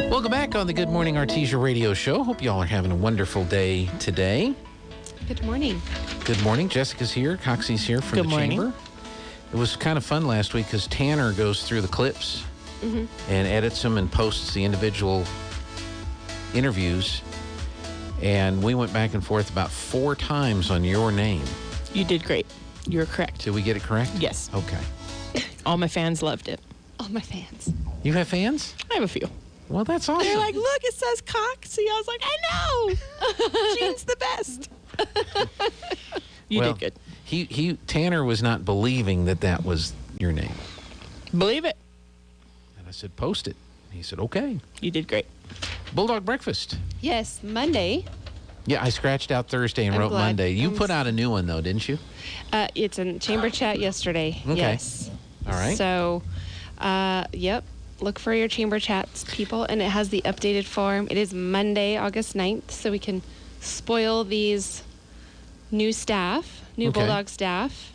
Welcome back on the Good Morning Artesia radio show. Hope you all are having a wonderful day today. Good morning. Good morning. Jessica's here. Coxy's here from the chamber. It was kind of fun last week because Tanner goes through the clips and edits them and posts the individual interviews. And we went back and forth about 4 times on your name. You did great. You're correct. Did we get it correct? Yes. Okay. All my fans loved it. All my fans. You have fans? I have a few. Well, that's awesome. They're like, look, it says Coxy. I was like, I know. Jean's the best. You did good. Tanner was not believing that was your name. Believe it. And I said, post it. He said, okay. You did great. Bulldog Breakfast. Yes, Monday. Yeah, I scratched out Thursday and wrote Monday. You put out a new one, though, didn't you? It's in chamber chat yesterday. Okay. Yes. All right. So, yep. Look for your chamber chats, people, and it has the updated form. It is Monday, August 9th, so we can spoil these new staff, new Bulldog staff.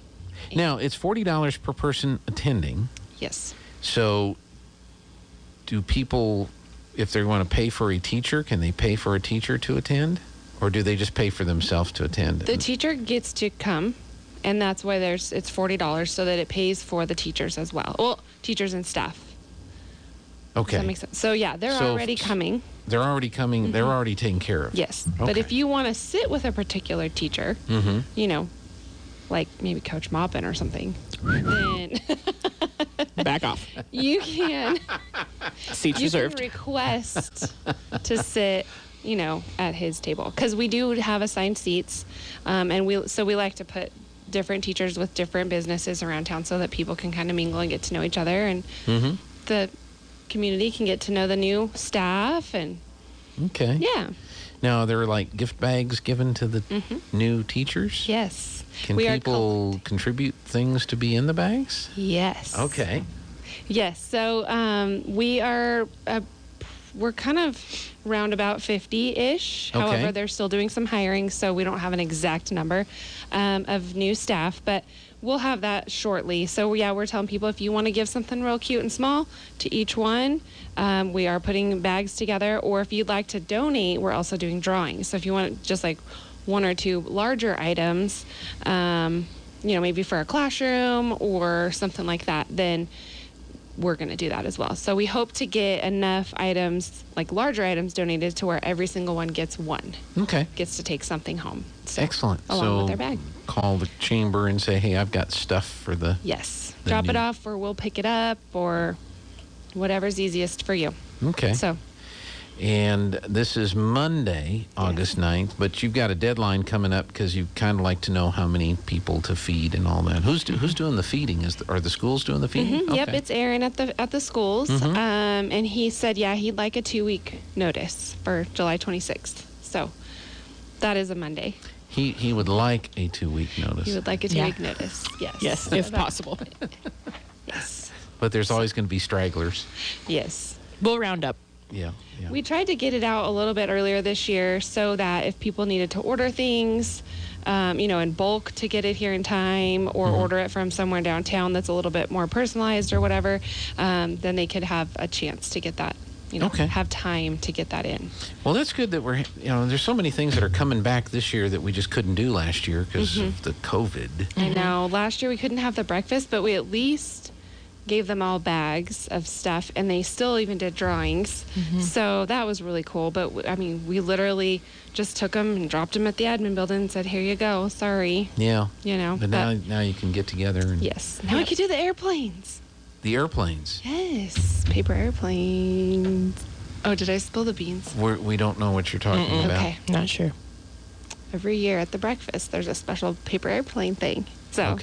Now, it's $40 per person attending. Yes. So, do people, if they want to pay for a teacher, can they pay for a teacher to attend? Or do they just pay for themselves to attend? The teacher gets to come, and that's why it's $40, so that it pays for the teachers as well. Well, teachers and staff. Okay. Does that make sense? So, yeah, they're already coming. They're already coming. They're already taken care of. Yes. Okay. But if you want to sit with a particular teacher, you know, like maybe Coach Maupin or something, then back off. You can. Seats reserved. Can request to sit, you know, at his table, because we do have assigned seats, and we like to put different teachers with different businesses around town so that people can kind of mingle and get to know each other, and the community can get to know the new staff. And okay. Yeah. Now, there are like gift bags given to the new teachers? Yes. Can people contribute things to be in the bags? Yes. Okay. Yes. So we're kind of round about 50-ish. Okay. However, they're still doing some hiring, so we don't have an exact number of new staff, but we'll have that shortly. So, yeah, we're telling people if you want to give something real cute and small to each one, we are putting bags together. Or if you'd like to donate, we're also doing drawings. So if you want just like 1 or 2 larger items, you know, maybe for a classroom or something like that, then we're going to do that as well. So we hope to get enough items, like larger items, donated to where every single one gets one. Okay. Gets to take something home. So, excellent. Along with their bag. Call the chamber and say, hey, I've got stuff for the... Yes. Drop it off, or we'll pick it up, or whatever's easiest for you. Okay. So. And this is Monday, August 9th, but you've got a deadline coming up because you kind of like to know how many people to feed and all that. Who's doing the feeding? Are the schools doing the feeding? Okay. Yep, it's Aaron at the schools. And he said, yeah, he'd like a 2-week notice for July 26th. So that is a Monday. He would like a 2-week notice. He would like a 2-week notice. Yes. Yes, if possible. Yes. But there's always going to be stragglers. Yes. We'll round up. Yeah. We tried to get it out a little bit earlier this year so that if people needed to order things, you know, in bulk to get it here in time, or order it from somewhere downtown that's a little bit more personalized or whatever, then they could have a chance to get that, you know, have time to get that in. Well, that's good that there's so many things that are coming back this year that we just couldn't do last year because of the COVID. I know. Last year we couldn't have the breakfast, but we at least gave them all bags of stuff, and they still even did drawings. So that was really cool. But I mean, we literally just took them and dropped them at the admin building and said, here you go. Sorry. Yeah. You know. But now you can get together. And yes. Now we can do the airplanes. The airplanes. Yes. Paper airplanes. Oh, did I spill the beans? We don't know what you're talking about. Okay. Not sure. Every year at the breakfast, there's a special paper airplane thing. So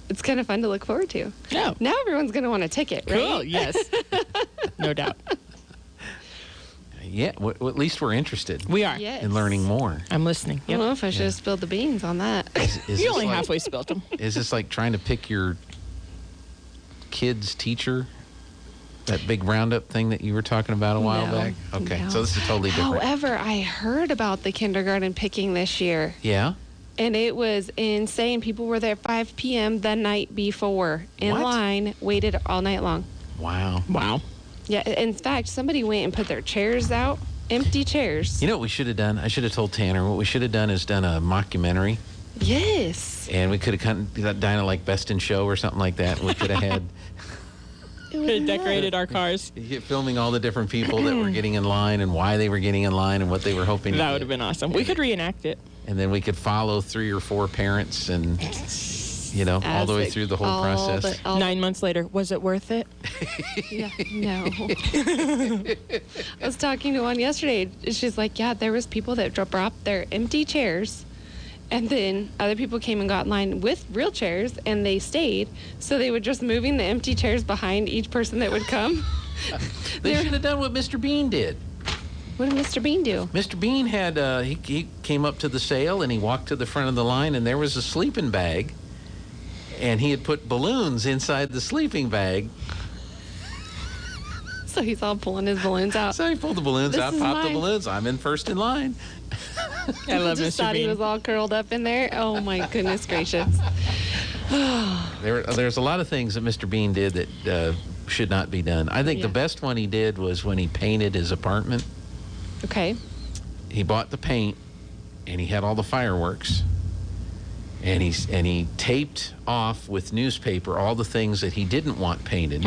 it's kind of fun to look forward to. Yeah. Now everyone's going to want a ticket, right? Cool, yes. No doubt. Yeah, at least we're interested. We are. Yes. In learning more. I'm listening. I don't know if I should have spilled the beans on that. Is you only halfway spilled them. Is this like trying to pick your kid's teacher? That big roundup thing that you were talking about a while back? Okay, so this is totally different. However, I heard about the kindergarten picking this year. Yeah? And it was insane. People were there at 5 p.m. the night before in line, waited all night long. Wow. Wow. Yeah, in fact, somebody went and put their chairs out, empty chairs. You know what we should have done? I should have told Tanner. What we should have done is done a mockumentary. Yes. And we could have done like Best in Show or something like that. We could have had... Could have decorated our cars. Filming all the different people that were getting in line and why they were getting in line and what they were hoping to That get. would have been awesome. We could reenact it. And then we could follow 3 or 4 parents and, all the way through the whole process. 9 months later, was it worth it? Yeah, no. I was talking to one yesterday. She's like, yeah, there was people that brought their empty chairs. And then other people came and got in line with real chairs, and they stayed. So they were just moving the empty chairs behind each person that would come. They should have done what Mr. Bean did. What did Mr. Bean do? Mr. Bean had, he came up to the sale, and he walked to the front of the line, and there was a sleeping bag. And he had put balloons inside the sleeping bag. So he's all pulling his balloons out. So he pulled the balloons out, popped the balloons. I'm in first in line. I love just Mr. thought Bean. he was all curled up in there. Oh my goodness gracious! There's a lot of things that Mr. Bean did that should not be done. I think the best one he did was when he painted his apartment. Okay. He bought the paint, and he had all the fireworks, and he taped off with newspaper all the things that he didn't want painted.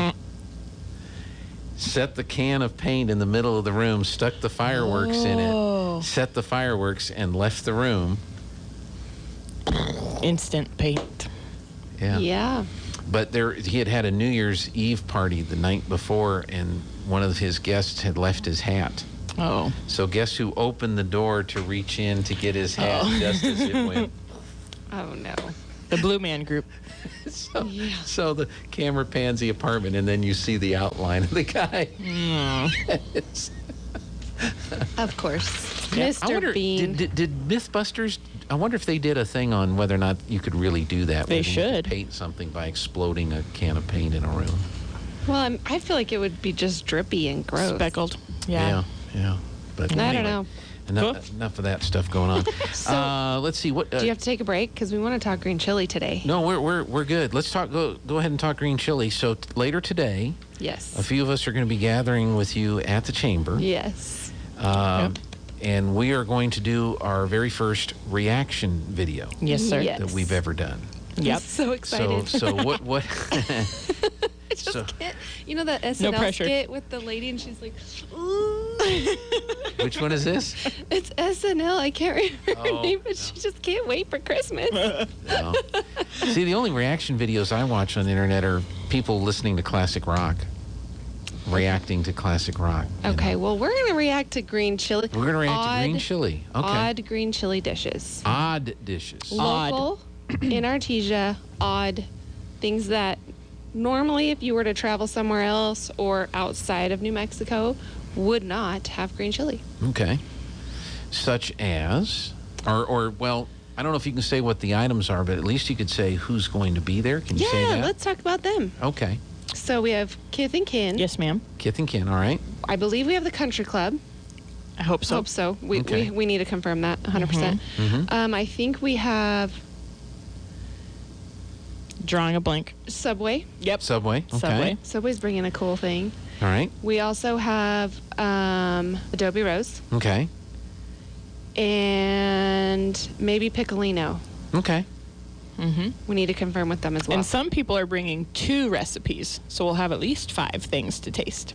Set the can of paint in the middle of the room, stuck the fireworks in it, set the fireworks, and left the room. Instant paint. Yeah. But he had a New Year's Eve party the night before, and one of his guests had left his hat. Oh. So guess who opened the door to reach in to get his hat just as it went? Oh no. The Blue Man Group. So the camera pans the apartment, and then you see the outline of the guy. Of course. Yeah. Mr. Bean. Did Mythbusters, I wonder if they did a thing on whether or not you could really do that. They whether you should. could paint something by exploding a can of paint in a room. Well, I feel like it would be just drippy and gross. Speckled. Yeah. But I anyway, don't know. Enough of that stuff going on. So, let's see. What do you have to take a break? Because we want to talk green chili today. No, we're good. Let's talk. Go ahead and talk green chili. So later today, Yes. a few of us are going to be gathering with you at the chamber. Yes. And we are going to do our very first reaction video. Yes, sir. Yes. That we've ever done. Yep. I'm so excited. So what? I just can't. You know that SNL pressure. skit with the lady and she's like, ooh. Which one is this? It's SNL. I can't remember her Oh, name, but she just can't wait for Christmas. No. See, the only reaction videos I watch on the internet are people listening to classic rock, reacting to classic rock. you Okay, know. well, we're going to react to green chili. We're going to react to green chili. Okay. Odd green chili dishes. Odd dishes. Local in Artesia, odd things that normally, if you were to travel somewhere else or outside of New Mexico, would not have green chili. Okay. Such as, or well, I don't know if you can say what the items are, but at least you could say who's going to be there. Can you say that? Yeah, let's talk about them. Okay. So we have Kith and Kin. Yes, ma'am. Kith and Kin, all right. I believe we have the Country Club. I hope so. Hope so. Okay. We need to confirm that 100%. I think we have Drawing a blank. Subway. Yep. Subway. Okay. Subway. Subway's bringing a cool thing. All right. We also have Adobe Rose Okay. and maybe Piccolino. Okay. We need to confirm with them as well. And some people are bringing 2 recipes, so we'll have at least 5 things to taste,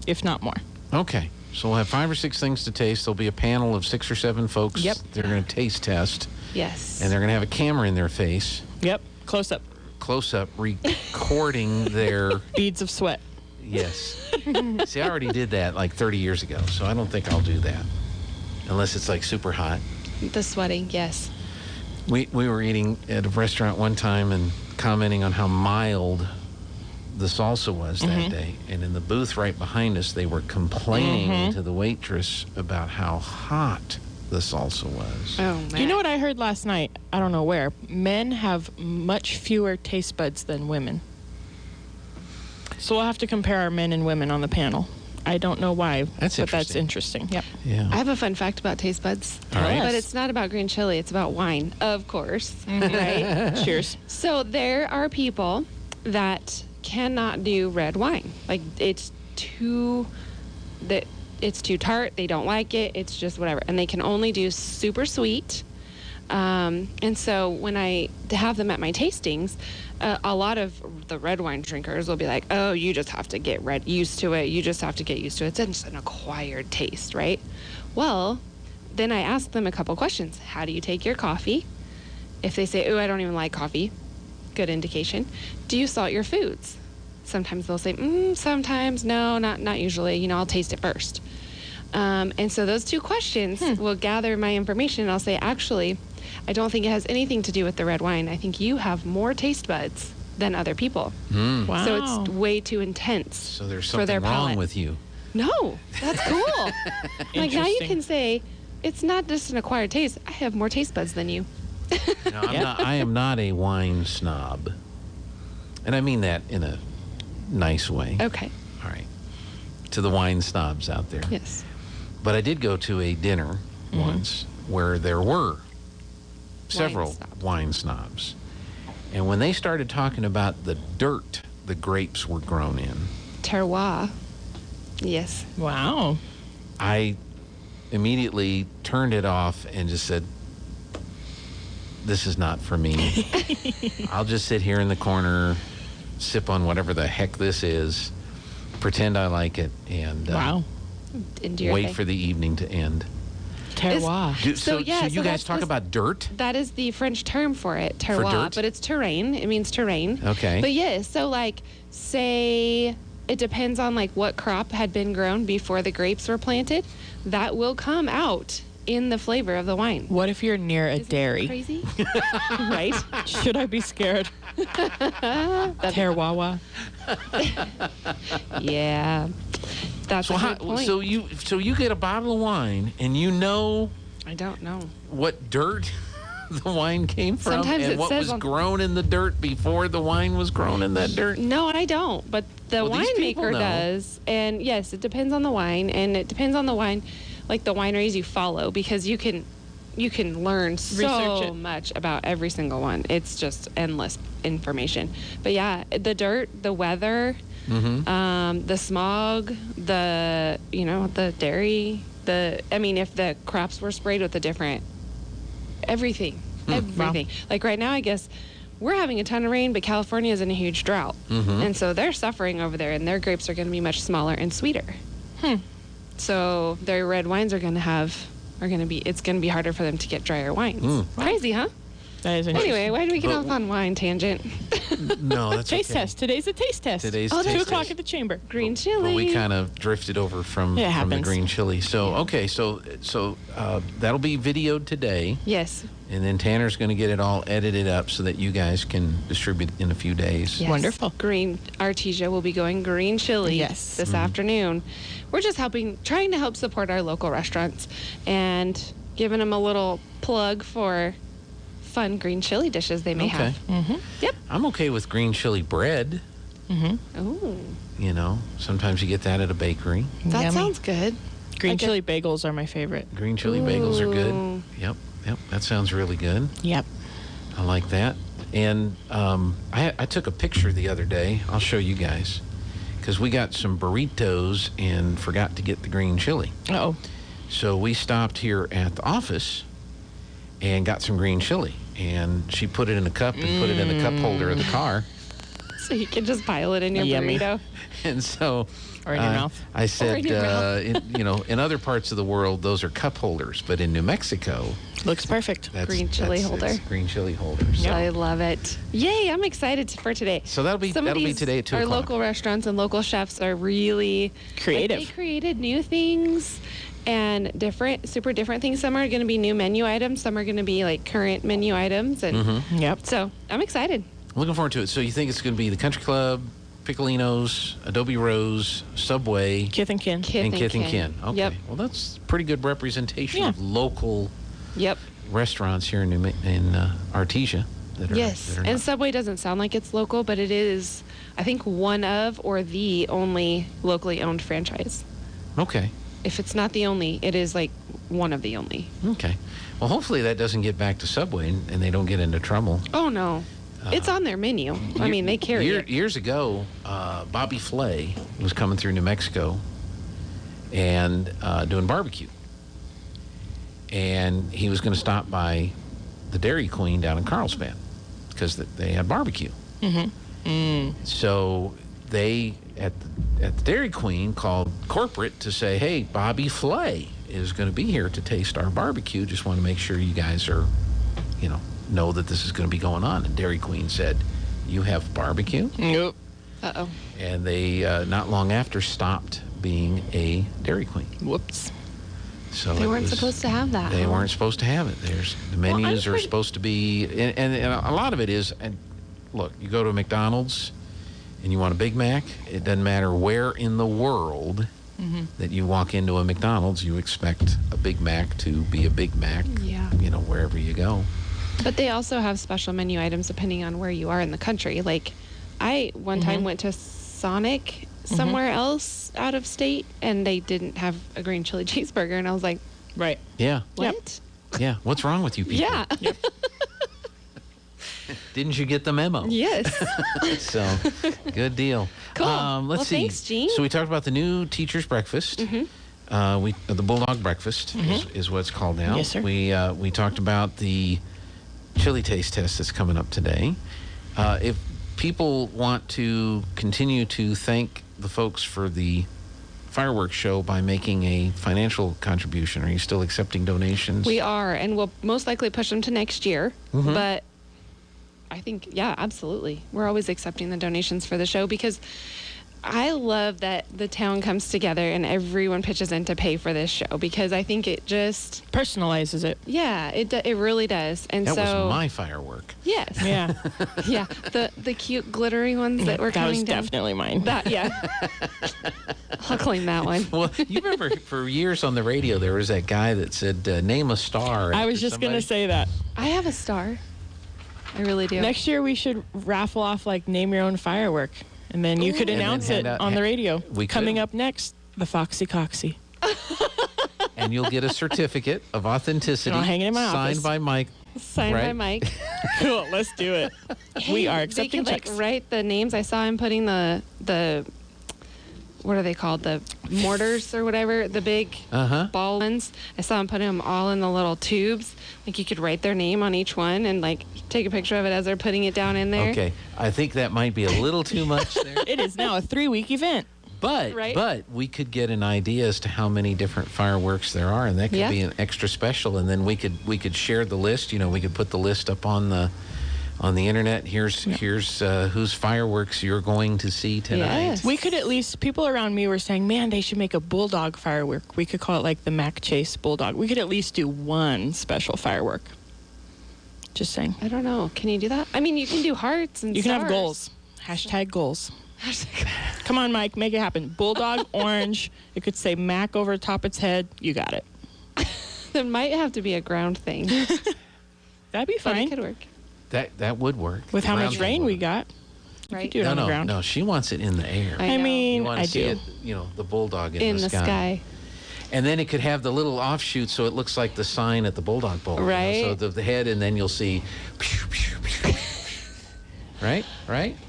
if not more. Okay. So we'll have 5 or 6 things to taste. There'll be a panel of 6 or 7 folks. Yep. They're going to taste test. Yes. And they're going to have a camera in their face, Yep. Close up. close up, recording their. Beads of sweat. Yes. See, I already did that like 30 years ago, so I don't think I'll do that. Unless it's like super hot. The sweating, yes. We were eating at a restaurant one time and commenting on how mild the salsa was that day. And in the booth right behind us, they were complaining to the waitress about how hot the salsa was. Oh, man. Do you know what I heard last night? I don't know where. Men have much fewer taste buds than women. So we'll have to compare our men and women on the panel. I don't know why, That's but that's interesting. interesting. Yep. Yeah. I have a fun fact about taste buds. All right. But it's not about green chili. It's about wine, of course. Right? Cheers. So there are people that cannot do red wine. Like, it's it's too tart. They don't like it. It's just whatever. And they can only do super sweet. And so when I have them at my tastings, a lot of the red wine drinkers will be like, oh, you just have to get used to it. You just have to get used to it. It's just an acquired taste, right? Well, then I ask them a couple questions. How do you take your coffee? If they say, oh, I don't even like coffee, good indication. Do you salt your foods? Sometimes they'll say, sometimes, no, not usually. I'll taste it first. And so those two questions will gather my information. And I'll say, actually, I don't think it has anything to do with the red wine. I think you have more taste buds than other people. Wow. So it's way too intense. So there's for their something wrong palate. with you. No, that's cool. Like now you can say, it's not just an acquired taste. I have more taste buds than you. No, I am not a wine snob. And I mean that in a nice way. Okay. All right. To the wine snobs out there. Yes. But I did go to a dinner once where there were several wine snobs. And when they started talking about the dirt the grapes were grown in. Terroir. Yes. Wow. I immediately turned it off and just said, this is not for me. I'll just sit here in the corner, sip on whatever the heck this is, pretend I like it, and Wow. wait for the evening to end. Terroir. So you guys that's talk about dirt? That is the French term for it, terroir, dirt? but it's terrain. It means terrain. Okay. But yes, so like, say it depends on like what crop had been grown before the grapes were planted. That will come out in the flavor of the wine. What if you're near a Isn't that dairy? crazy? Right? Should I be scared? Terroir. Yeah. That's a good point. So you get a bottle of wine and you know I don't know. what dirt the wine came from Sometimes and it what says was on- grown in the dirt before the wine was grown in that dirt? No, I don't. But the Well, these people winemaker know. does. And yes, it depends on the wine, and it depends on the wine, like the wineries you follow, because you can learn Research so it. much about every single one. It's just endless information. But yeah, the dirt, the weather, the smog, the dairy, if the crops were sprayed with a different everything. Like right now, I guess we're having a ton of rain, but California is in a huge drought, and so they're suffering over there, and their grapes are going to be much smaller and sweeter. So their red wines it's going to be harder for them to get drier wines. Crazy, huh? That is interesting. Anyway, why do we get off on wine tangent? No, that's Taste okay. test. Today's a taste test. Today's Oh, taste 2 o'clock test. at the chamber. Green chili. Well, we kind of drifted over from It the happens. green chili. So, okay, so that'll be videoed today, Yes. and then Tanner's going to get it all edited up so that you guys can distribute in a few days. Yes. Wonderful. Green Artesia will be going green chili Yes. this afternoon. We're just trying to help support our local restaurants and giving them a little plug for fun green chili dishes they may Okay. have. Yep. I'm okay with green chili bread. Oh, Sometimes you get that at a bakery. that Yummy. sounds good. Green Okay. chili bagels are my favorite. Green chili bagels are good. Ooh. Yep, that sounds really good. Yep. I like that. And I took a picture the other day. I'll show you guys. Because we got some burritos and forgot to get the green chili. Uh-oh. So we stopped here at the office and got some green chili. And she put it in a cup and put it in the cup holder of the car. So you can just pile it in your Yummy. burrito. And so Or in your mouth. I said, in your mouth. in other parts of the world, those are cup holders. But in New Mexico, Looks perfect. Green chili holder. It's green chili holders. So, I love it. Yay, I'm excited for today. so that'll be today at 2 Our o'clock. local restaurants and local chefs are really Creative. They created new things and super different things. Some are going to be new menu items. Some are going to be like current menu items. And Yep. so I'm excited. Looking forward to it. So you think it's going to be the Country Club, Piccolinos, Adobe Rose, Subway, Kith and Kin. Kith and Kith and Kin. Okay. Yep. Well, that's pretty good representation Yeah. of local Yep. restaurants here in Artesia. That are, Yes. that are And not- Subway doesn't sound like it's local, but it is, I think, one of or the only locally owned franchise. Okay. If it's not the only, it is like one of the only. Okay. Well, hopefully that doesn't get back to Subway and they don't get into trouble. Oh, no. It's on their menu. I mean, they carry it. Years ago, Bobby Flay was coming through New Mexico and doing barbecue. And he was going to stop by the Dairy Queen down in Carlsbad because they had barbecue. So they, at the Dairy Queen, called corporate to say, hey, Bobby Flay is going to be here to taste our barbecue. Just want to make sure you guys are, know that this is going to be going on. And Dairy Queen said, you have barbecue? Nope. Uh-oh. And they, not long after, stopped being a Dairy Queen. Whoops. So They weren't supposed to have that. They huh? weren't supposed to have it. The menus are supposed to be, and a lot of it is, and look, you go to McDonald's and you want a Big Mac, it doesn't matter where in the world that you walk into a McDonald's, you expect a Big Mac to be a Big Mac, Yeah. Wherever you go. But they also have special menu items depending on where you are in the country. Like, I one time went to Sonic somewhere else out of state, and they didn't have a green chili cheeseburger, and I was like, Right. Yeah. what? Yeah. What's wrong with you people? Yeah. Didn't you get the memo? Yes. So, good deal. Cool. Let's Well, see. thanks, Jean. So we talked about the new teacher's breakfast. The Bulldog breakfast is what it's called now. Yes, sir. We talked about the chili taste test that's coming up today. If people want to continue to thank the folks for the fireworks show by making a financial contribution, are you still accepting donations? We are, and we'll most likely push them to next year. But I think, yeah, absolutely. We're always accepting the donations for the show because I love that the town comes together and everyone pitches in to pay for this show because I think it just, Personalizes it. yeah, it really does. And That so, was my firework. yes, Yeah. yeah, the cute glittery ones that were that coming was down. definitely mine. That, yeah. I'll claim that one. Well, you remember for years on the radio, there was that guy that said, name a star. I was after just going to somebody. say that. I have a star. I really do. Next year we should raffle off like name your own firework. And then you could And then announce hand it out- on the radio. We could. Coming up next, the Foxy Coxy. And you'll get a certificate of authenticity And I'll hang it in my signed office. by Mike. Signed by Right. Mike. Cool, let's do it. We are accepting they could, checks. Like, write the names. I saw him putting the what are they called? The mortars or whatever, the big ball ones. I saw him putting them all in the little tubes. Like you could write their name on each one and like take a picture of it as they're putting it down in there. Okay, I think that might be a little too much there. It is now a 3-week event. But Right. but we could get an idea as to how many different fireworks there are, and that could Yeah. be an extra special. And then we could share the list. We could put the list up on the internet. Here's whose fireworks you're going to see tonight. Yes. We could at least, people around me were saying, man, they should make a bulldog firework. We could call it like the Mac Chase Bulldog. We could at least do one special firework. Just saying. I don't know. Can you do that? I mean, you can do hearts and You can have stars. goals. Hashtag goals. Come on, Mike, make it happen. Bulldog orange. It could say Mac over top its head. You got it. There might have to be a ground thing. That'd be But it fine. could work. That would work. With how Ground much rain would we work. got. You Right. could do it on the ground. No, she wants it in the air. I I know. mean, You want I to see do. it, the bulldog In the sky. And then it could have the little offshoot, so it looks like the sign at the Bulldog Bowl. Right. So the head, and then you'll see. Right.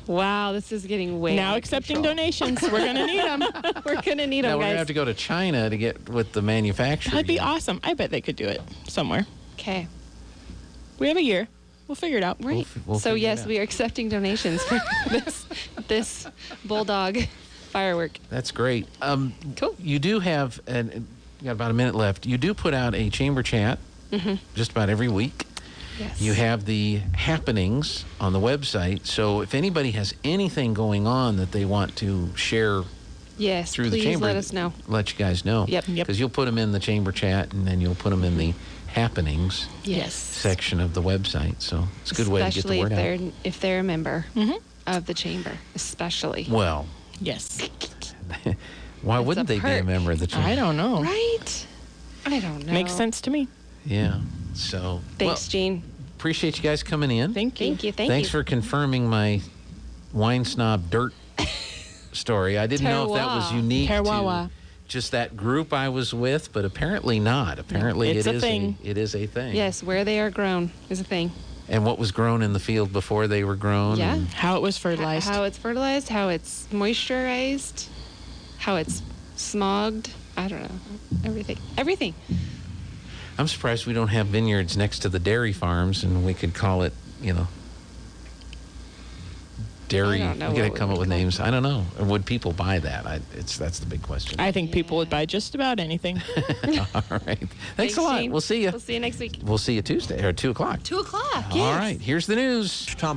Wow, this is getting way Now out of accepting control. donations. We're going to need them. We're gonna need Now them, we're gonna guys. have to go to China to get with the manufacturer. That'd be again. awesome. I bet they could do it somewhere. Okay. We have a year. We'll figure it out. Right. we'll So figure it yes, out. we are accepting donations for this bulldog firework. That's great. Cool. You do have, and you got about a minute left. You do put out a chamber chat just about every week. Yes. You have the happenings on the website. So if anybody has anything going on that they want to share Yes. through Please the chamber, let us know. let you guys know. Yep. Yep. Because you'll put them in the chamber chat, and then you'll put them in the happenings Yes. section of the website. So it's a good way to get the Especially word if they're a member of the chamber, especially. out. Well, Yes. why It's wouldn't a they be a perk. member of the chamber? I don't know. Right? I don't know. Makes sense to me. Yeah. So Thanks, Jean. appreciate you guys coming in. Thank you. Thank you. Thank Thanks you. for confirming my wine snob dirt story. I didn't know if that was Terroir. unique Terroir. to just that group I was with, but apparently not. Apparently It's it a is thing. it is a thing. Yes, where they are grown is a thing. And what was grown in the field before they were grown. Yeah. And How it was fertilized. How it's fertilized, how it's moisturized, how it's smogged. I don't know. Everything. I'm surprised we don't have vineyards next to the dairy farms, and we could call it, dairy. I don't know We got to what come we up with call it. names. I don't know. Or would people buy that? That's the big question. I think people would buy just about anything. All right. Thanks a lot. Shane. We'll see you. We'll see you next week. We'll see you Tuesday or 2 o'clock. 2 o'clock. All right. Here's the news.